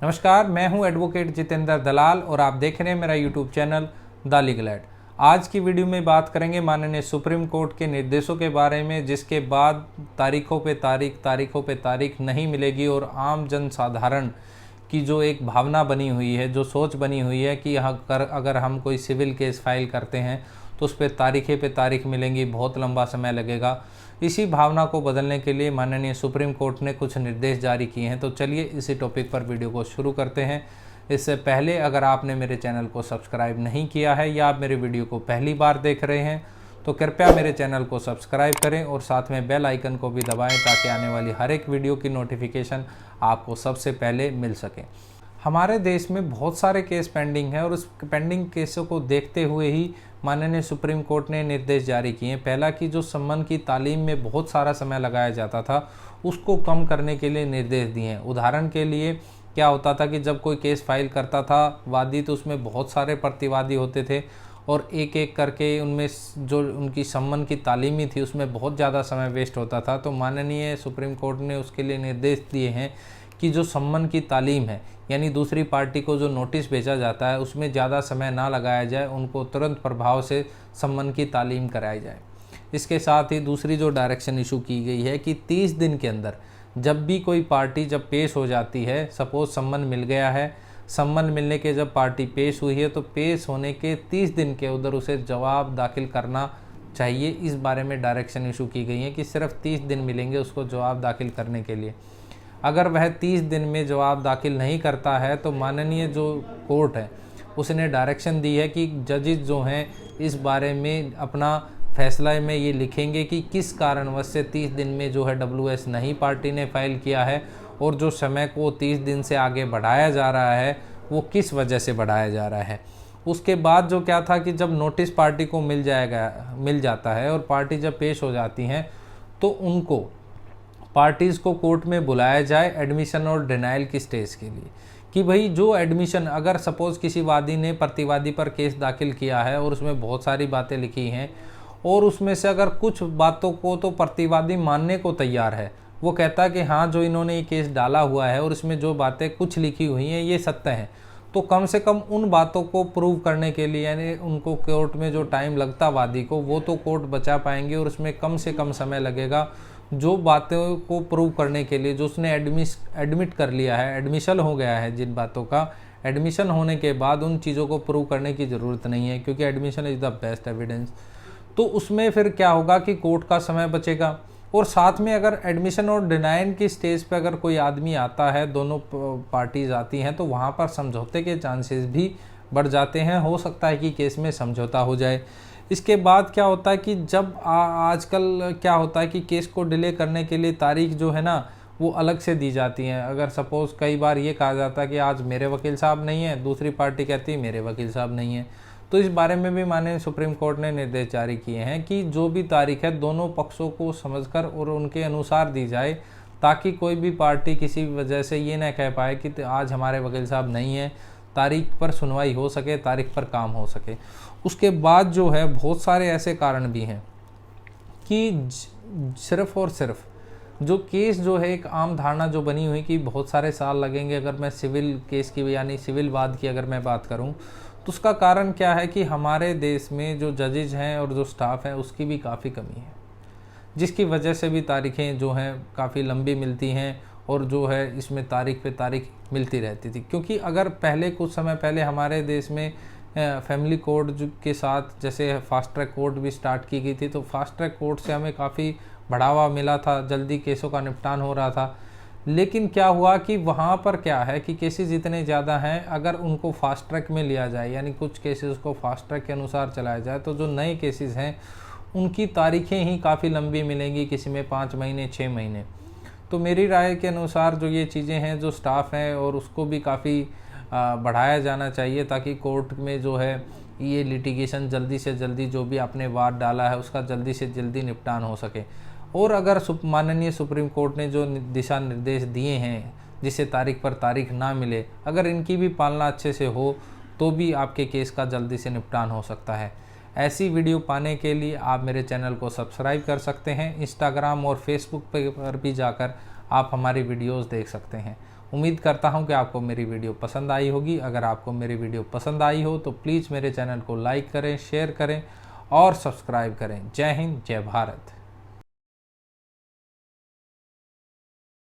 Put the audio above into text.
नमस्कार, मैं हूं एडवोकेट जितेंद्र दलाल और आप देख रहे हैं मेरा YouTube channel the legal aid. आज की वीडियो में बात करेंगे माननीय सुप्रीम कोर्ट के निर्देशों के बारे में, जिसके बाद तारीखों पे तारीख नहीं मिलेगी और आम जन साधारण की जो एक भावना बनी हुई है, जो सोच बनी हुई है कि अगर हम कोई सिविल केस फाइल करते हैं तो उस पर तारीख मिलेंगी, बहुत लंबा समय लगेगा। इसी भावना को बदलने के लिए माननीय सुप्रीम कोर्ट ने कुछ निर्देश जारी किए हैं। तो चलिए इसी टॉपिक पर वीडियो को शुरू करते हैं। इससे पहले अगर आपने मेरे चैनल को सब्सक्राइब नहीं किया है या आप मेरे वीडियो को पहली बार देख रहे हैं तो कृपया मेरे चैनल को सब्सक्राइब करें और साथ में बेल आइकन को भी दबाएं ताकि आने वाली हर एक वीडियो की नोटिफिकेशन आपको सबसे पहले मिल सके। हमारे देश में बहुत सारे केस पेंडिंग हैं और उस पेंडिंग केसों को देखते हुए ही माननीय सुप्रीम कोर्ट ने निर्देश जारी किए हैं। पहला कि जो सम्मन की तालीम में बहुत सारा समय लगाया जाता था उसको कम करने के लिए निर्देश दिए हैं। उदाहरण के लिए क्या होता था कि जब कोई केस फाइल करता था वादी, तो उसमें बहुत सारे प्रतिवादी होते थे और एक एक करके उनमें जो उनकी सम्मन की तालीमी थी उसमें बहुत ज़्यादा समय वेस्ट होता था। तो माननीय सुप्रीम कोर्ट ने उसके लिए निर्देश दिए हैं कि जो सम्मन की तालीम है, यानी दूसरी पार्टी को जो नोटिस भेजा जाता है उसमें ज़्यादा समय ना लगाया जाए, उनको तुरंत प्रभाव से सम्मन की तालीम कराई जाए। इसके साथ ही दूसरी जो डायरेक्शन इशू की गई है कि 30 दिन के अंदर जब भी कोई पार्टी जब पेश हो जाती है, सपोज सम्मन मिल गया है, सम्मन मिलने के जब पार्टी पेश हुई है तो पेश होने के 30 दिन के उधर उसे जवाब दाखिल करना चाहिए। इस बारे में डायरेक्शन इशू की गई है कि सिर्फ 30 दिन मिलेंगे उसको जवाब दाखिल करने के लिए। अगर वह 30 दिन में जवाब दाखिल नहीं करता है तो माननीय जो कोर्ट है उसने डायरेक्शन दी है कि जजेस जो हैं इस बारे में अपना फैसला में ये लिखेंगे कि किस कारणवश से 30 दिन में जो है WS नहीं पार्टी ने फाइल किया है और जो समय को 30 दिन से आगे बढ़ाया जा रहा है वो किस वजह से बढ़ाया जा रहा है। उसके बाद जो क्या था कि जब नोटिस पार्टी को मिल जाता है और पार्टी जब पेश हो जाती हैं तो उनको पार्टीज़ को कोर्ट में बुलाया जाए एडमिशन और डिनाइल की स्टेज के लिए, कि भाई जो एडमिशन, अगर सपोज़ किसी वादी ने प्रतिवादी पर केस दाखिल किया है और उसमें बहुत सारी बातें लिखी हैं और उसमें से अगर कुछ बातों को तो प्रतिवादी मानने को तैयार है, वो कहता है कि हाँ जो इन्होंने ये केस डाला हुआ है और इसमें जो बातें कुछ लिखी हुई हैं ये सत्य हैं, तो कम से कम उन बातों को प्रूव करने के लिए, यानी उनको कोर्ट में जो टाइम लगता वादी को, वो तो कोर्ट बचा पाएंगे और उसमें कम से कम समय लगेगा जो बातों को प्रूव करने के लिए, जो उसने एडमिट कर लिया है, एडमिशन हो गया है, जिन बातों का एडमिशन होने के बाद उन चीज़ों को प्रूव करने की ज़रूरत नहीं है क्योंकि admission is the best evidence. तो उसमें फिर क्या होगा कि कोर्ट का समय बचेगा। और साथ में अगर एडमिशन और डिनाइन की स्टेज पर अगर कोई आदमी आता है, दोनों पार्टीज आती हैं, तो वहाँ पर समझौते के चांसेस भी बढ़ जाते हैं। हो सकता है कि केस में समझौता हो जाए। इसके बाद क्या होता है कि जब आजकल क्या होता है कि केस को डिले करने के लिए तारीख जो है ना वो अलग से दी जाती हैं। अगर सपोज़ कई बार ये कहा जाता है कि आज मेरे वकील साहब नहीं है, दूसरी पार्टी कहती है मेरे वकील साहब नहीं है, तो इस बारे में भी माननीय सुप्रीम कोर्ट ने निर्देश जारी किए हैं कि जो भी तारीख है दोनों पक्षों को समझकर और उनके अनुसार दी जाए, ताकि कोई भी पार्टी किसी वजह से ये ना कह पाए कि आज हमारे वकील साहब नहीं है, तारीख पर सुनवाई हो सके, तारीख पर काम हो सके। उसके बाद जो है बहुत सारे ऐसे कारण भी हैं कि सिर्फ़ और सिर्फ जो केस जो है, एक आम धारणा जो बनी हुई कि बहुत सारे साल लगेंगे। अगर मैं सिविल केस की यानी सिविल वाद की अगर मैं बात करूं तो उसका कारण क्या है कि हमारे देश में जो जजेज हैं और जो स्टाफ है उसकी भी काफ़ी कमी है, जिसकी वजह से भी तारीखें जो हैं काफ़ी लंबी मिलती हैं और जो है इसमें तारीख पे तारीख मिलती रहती थी। क्योंकि अगर पहले कुछ समय पहले हमारे देश में फैमिली कोर्ट के साथ जैसे फास्ट ट्रैक कोर्ट भी स्टार्ट की गई थी, तो फास्ट ट्रैक कोर्ट से हमें काफ़ी बढ़ावा मिला था, जल्दी केसों का निपटान हो रहा था। लेकिन क्या हुआ कि वहाँ पर क्या है कि केसेस इतने ज़्यादा हैं, अगर उनको फास्ट ट्रैक में लिया जाए, यानी कुछ केसेस को फास्ट ट्रैक के अनुसार चलाया जाए, तो जो नए केसेस हैं उनकी तारीखें ही काफ़ी लंबी मिलेंगी, किसी में 5 महीने 6 महीने। तो मेरी राय के अनुसार जो ये चीज़ें हैं, जो स्टाफ है और उसको भी काफ़ी बढ़ाया जाना चाहिए, ताकि कोर्ट में जो है ये लिटिगेशन जल्दी से जल्दी, जो भी आपने वाद डाला है उसका जल्दी से जल्दी निपटान हो सके। और अगर माननीय सुप्रीम कोर्ट ने जो दिशा निर्देश दिए हैं जिससे तारीख पर तारीख ना मिले, अगर इनकी भी पालना अच्छे से हो तो भी आपके केस का जल्दी से निपटान हो सकता है। ऐसी वीडियो पाने के लिए आप मेरे चैनल को सब्सक्राइब कर सकते हैं। इंस्टाग्राम और फेसबुक पर भी जाकर आप हमारी वीडियोस देख सकते हैं। उम्मीद करता हूं कि आपको मेरी वीडियो पसंद आई होगी। अगर आपको मेरी वीडियो पसंद आई हो तो प्लीज़ मेरे चैनल को लाइक करें, शेयर करें और सब्सक्राइब करें। जय हिंद, जय भारत।